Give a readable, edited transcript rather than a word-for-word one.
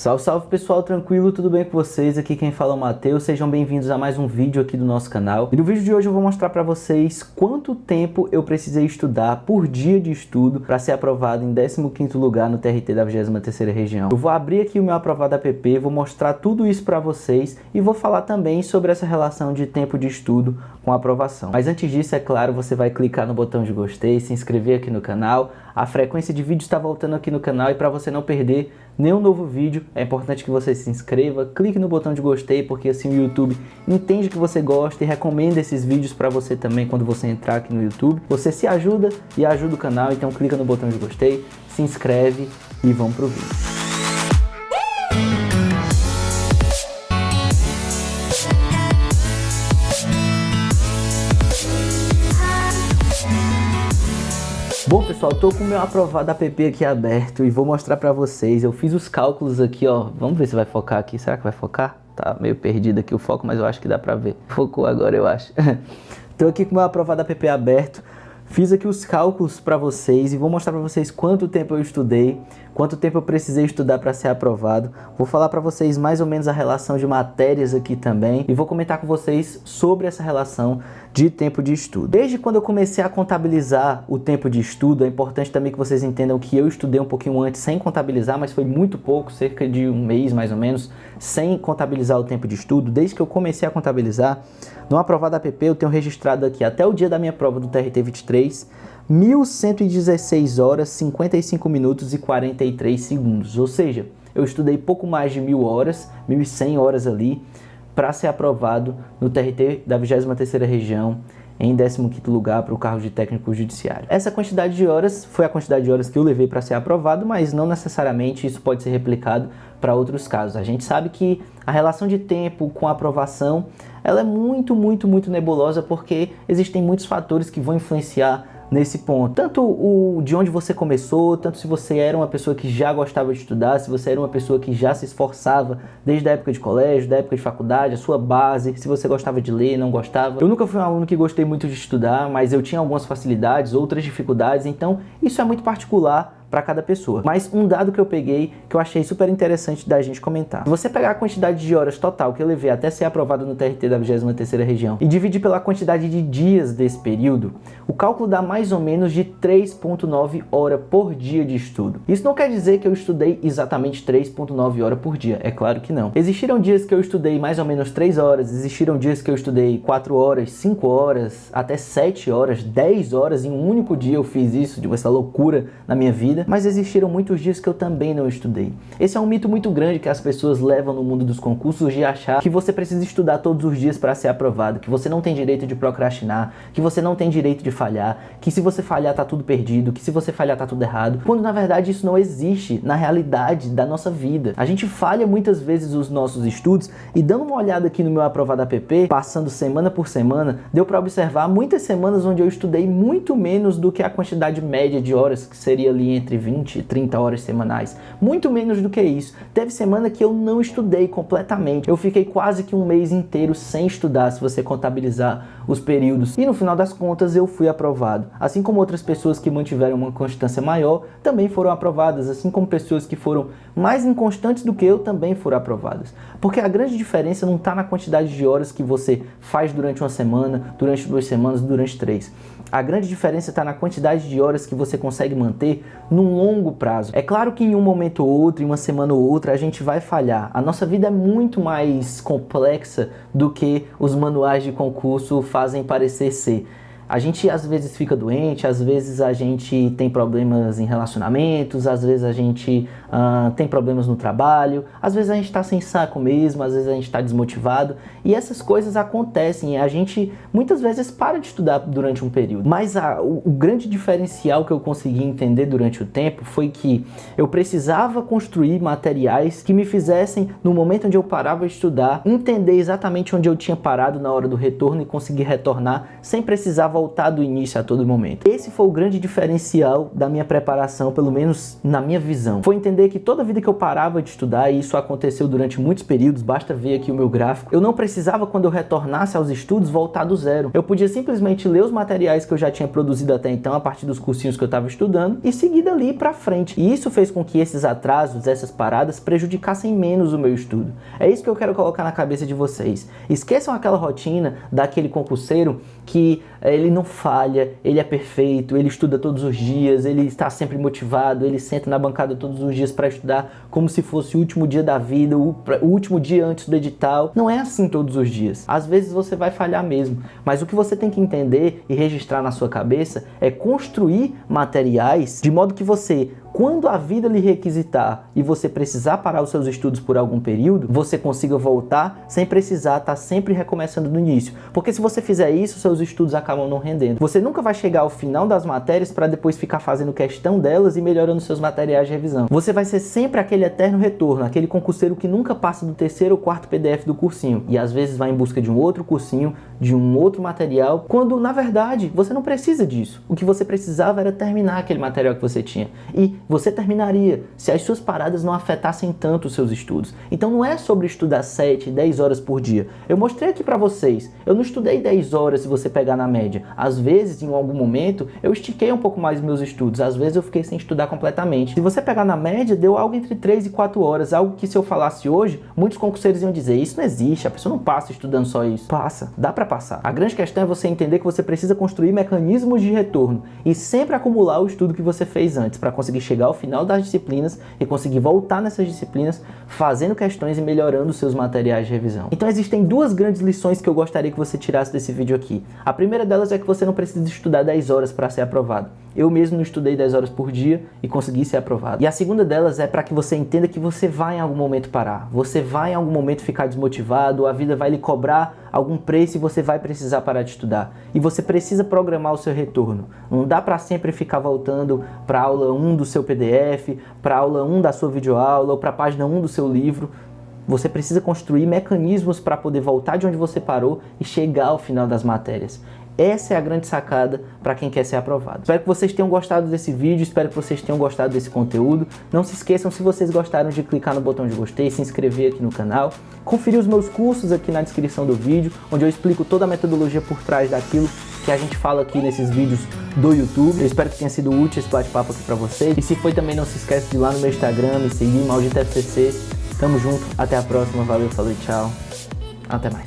Salve, salve pessoal, tranquilo? Tudo bem com vocês? Aqui quem fala é o Matheus, sejam bem-vindos a mais um vídeo aqui do nosso canal. E no vídeo de hoje eu vou mostrar para vocês quanto tempo eu precisei estudar por dia de estudo para ser aprovado em 15º lugar no TRT da 23ª região. Eu vou abrir aqui o meu aprovado app, vou mostrar tudo isso para vocês e vou falar também sobre essa relação de tempo de estudo com a aprovação. Mas antes disso, é claro, você vai clicar no botão de gostei, se inscrever aqui no canal. A frequência de vídeos está voltando aqui no canal e para você não perder nenhum novo vídeo, é importante que você se inscreva, clique no botão de gostei, porque assim o YouTube entende que você gosta e recomenda esses vídeos para você também quando você entrar aqui no YouTube. Você se ajuda e ajuda o canal, então clica no botão de gostei, se inscreve e vamos pro vídeo. Bom pessoal, tô com o meu aprovado app aqui aberto e vou mostrar pra vocês. Eu fiz os cálculos aqui, ó. Vamos ver se vai focar aqui. Será que vai focar? Tá meio perdido aqui o foco, mas eu acho que dá pra ver. Focou agora, eu acho. Tô aqui com o meu aprovado app aberto. Fiz aqui os cálculos para vocês e vou mostrar para vocês quanto tempo eu estudei, quanto tempo eu precisei estudar para ser aprovado. Vou falar para vocês mais ou menos a relação de matérias aqui também e vou comentar com vocês sobre essa relação de tempo de estudo. Desde quando eu comecei a contabilizar o tempo de estudo, é importante também que vocês entendam que eu estudei um pouquinho antes sem contabilizar, mas foi muito pouco, cerca de um mês mais ou menos, sem contabilizar o tempo de estudo. Desde que eu comecei a contabilizar, no aprovado app eu tenho registrado aqui até o dia da minha prova do TRT 23, 1.116 horas, 55 minutos e 43 segundos. Ou seja, eu estudei pouco mais de 1.000 horas, 1.100 horas ali, para ser aprovado no TRT da 23ª região, em 15º lugar para o cargo de técnico judiciário. Essa quantidade de horas foi a quantidade de horas que eu levei para ser aprovado, mas não necessariamente isso pode ser replicado para outros casos. A gente sabe que a relação de tempo com a aprovação, ela é muito nebulosa, porque existem muitos fatores que vão influenciar nesse ponto. Tanto o de onde você começou, tanto se você era uma pessoa que já gostava de estudar, se você era uma pessoa que já se esforçava desde a época de colégio, da época de faculdade, a sua base, se você gostava de ler, não gostava. Eu nunca fui um aluno que gostei muito de estudar, mas eu tinha algumas facilidades, outras dificuldades, então isso é muito particular para cada pessoa. Mas um dado que eu peguei, que eu achei super interessante da gente comentar. Se você pegar a quantidade de horas total que eu levei até ser aprovado no TRT da 23ª região e dividir pela quantidade de dias desse período, o cálculo dá mais ou menos de 3,9 horas por dia de estudo. Isso não quer dizer que eu estudei exatamente 3,9 horas por dia, é claro que não. Existiram dias que eu estudei mais ou menos 3 horas, existiram dias que eu estudei 4 horas, 5 horas, até 7 horas, 10 horas, em um único dia eu fiz isso, de essa loucura na minha vida. Mas existiram muitos dias que eu também não estudei. Esse é um mito muito grande que as pessoas levam no mundo dos concursos, de achar que você precisa estudar todos os dias para ser aprovado, que você não tem direito de procrastinar, que você não tem direito de falhar, que se você falhar tá tudo perdido, que se você falhar tá tudo errado, quando na verdade isso não existe na realidade da nossa vida. A gente falha muitas vezes os nossos estudos e, dando uma olhada aqui no meu aprovado app, passando semana por semana, deu para observar muitas semanas onde eu estudei muito menos do que a quantidade média de horas, que seria ali entre 20 e 30 horas semanais. Muito menos do que isso. Teve semana que eu não estudei completamente. Eu fiquei quase que um mês inteiro sem estudar, se você contabilizar os períodos. E no final das contas eu fui aprovado. Assim como outras pessoas que mantiveram uma constância maior também foram aprovadas. Assim como pessoas que foram mais inconstantes do que eu também foram aprovadas. Porque a grande diferença não está na quantidade de horas que você faz durante uma semana, durante 2 semanas, durante 3. A grande diferença está na quantidade de horas que você consegue manter num longo prazo. É claro que em um momento ou outro, em uma semana ou outra, a gente vai falhar. A nossa vida é muito mais complexa do que os manuais de concurso fazem parecer ser. A gente às vezes fica doente, às vezes a gente tem problemas em relacionamentos, às vezes a gente tem problemas no trabalho, às vezes a gente está sem saco mesmo, às vezes a gente está desmotivado, e essas coisas acontecem e a gente muitas vezes para de estudar durante um período. Mas o grande diferencial que eu consegui entender durante o tempo foi que eu precisava construir materiais que me fizessem, no momento onde eu parava de estudar, entender exatamente onde eu tinha parado na hora do retorno e conseguir retornar sem precisar voltar do início a todo momento. Esse foi o grande diferencial da minha preparação, pelo menos na minha visão. Foi entender que toda vida que eu parava de estudar, e isso aconteceu durante muitos períodos, basta ver aqui o meu gráfico, eu não precisava, quando eu retornasse aos estudos, voltar do zero. Eu podia simplesmente ler os materiais que eu já tinha produzido até então, a partir dos cursinhos que eu estava estudando, e seguir dali pra frente. E isso fez com que esses atrasos, essas paradas, prejudicassem menos o meu estudo. É isso que eu quero colocar na cabeça de vocês. Esqueçam aquela rotina daquele concurseiro que ele não falha, ele é perfeito, ele estuda todos os dias, ele está sempre motivado, ele senta na bancada todos os dias para estudar como se fosse o último dia da vida, o último dia antes do edital. Não é assim todos os dias. Às vezes você vai falhar mesmo, mas o que você tem que entender e registrar na sua cabeça é construir materiais de modo que você, quando a vida lhe requisitar e você precisar parar os seus estudos por algum período, você consiga voltar sem precisar estar sempre recomeçando do início. Porque se você fizer isso, seus estudos acabam não rendendo. Você nunca vai chegar ao final das matérias para depois ficar fazendo questão delas e melhorando seus materiais de revisão. Você vai ser sempre aquele eterno retorno, aquele concurseiro que nunca passa do terceiro ou quarto PDF do cursinho e às vezes vai em busca de um outro cursinho, de um outro material, quando na verdade você não precisa disso. O que você precisava era terminar aquele material que você tinha. E você terminaria se as suas paradas não afetassem tanto os seus estudos. Então não é sobre estudar 7, 10 horas por dia. Eu mostrei aqui pra vocês, eu não estudei 10 horas se você pegar na média. Às vezes, em algum momento, eu estiquei um pouco mais meus estudos. Às vezes eu fiquei sem estudar completamente. Se você pegar na média, deu algo entre 3 e 4 horas. Algo que se eu falasse hoje, muitos concurseiros iam dizer, isso não existe, a pessoa não passa estudando só isso. Passa, dá pra passar. A grande questão é você entender que você precisa construir mecanismos de retorno e sempre acumular o estudo que você fez antes para conseguir chegar ao final das disciplinas e conseguir voltar nessas disciplinas fazendo questões e melhorando os seus materiais de revisão. Então existem duas grandes lições que eu gostaria que você tirasse desse vídeo aqui. A primeira delas é que você não precisa estudar 10 horas para ser aprovado. Eu mesmo não estudei 10 horas por dia e consegui ser aprovado. E a segunda delas é para que você entenda que você vai em algum momento parar. Você vai em algum momento ficar desmotivado, a vida vai lhe cobrar algum preço e você vai precisar parar de estudar. E você precisa programar o seu retorno. Não dá para sempre ficar voltando para a aula 1 do seu PDF, para a aula 1 da sua videoaula ou para a página 1 do seu livro. Você precisa construir mecanismos para poder voltar de onde você parou e chegar ao final das matérias. Essa é a grande sacada para quem quer ser aprovado. Espero que vocês tenham gostado desse vídeo, espero que vocês tenham gostado desse conteúdo. Não se esqueçam, se vocês gostaram, de clicar no botão de gostei, se inscrever aqui no canal, conferir os meus cursos aqui na descrição do vídeo, onde eu explico toda a metodologia por trás daquilo que a gente fala aqui nesses vídeos do YouTube. Eu espero que tenha sido útil esse bate-papo aqui para vocês. E se foi também, não se esquece de ir lá no meu Instagram, me seguir, Maldito FCC. Tamo junto, até a próxima, valeu, falou e tchau. Até mais.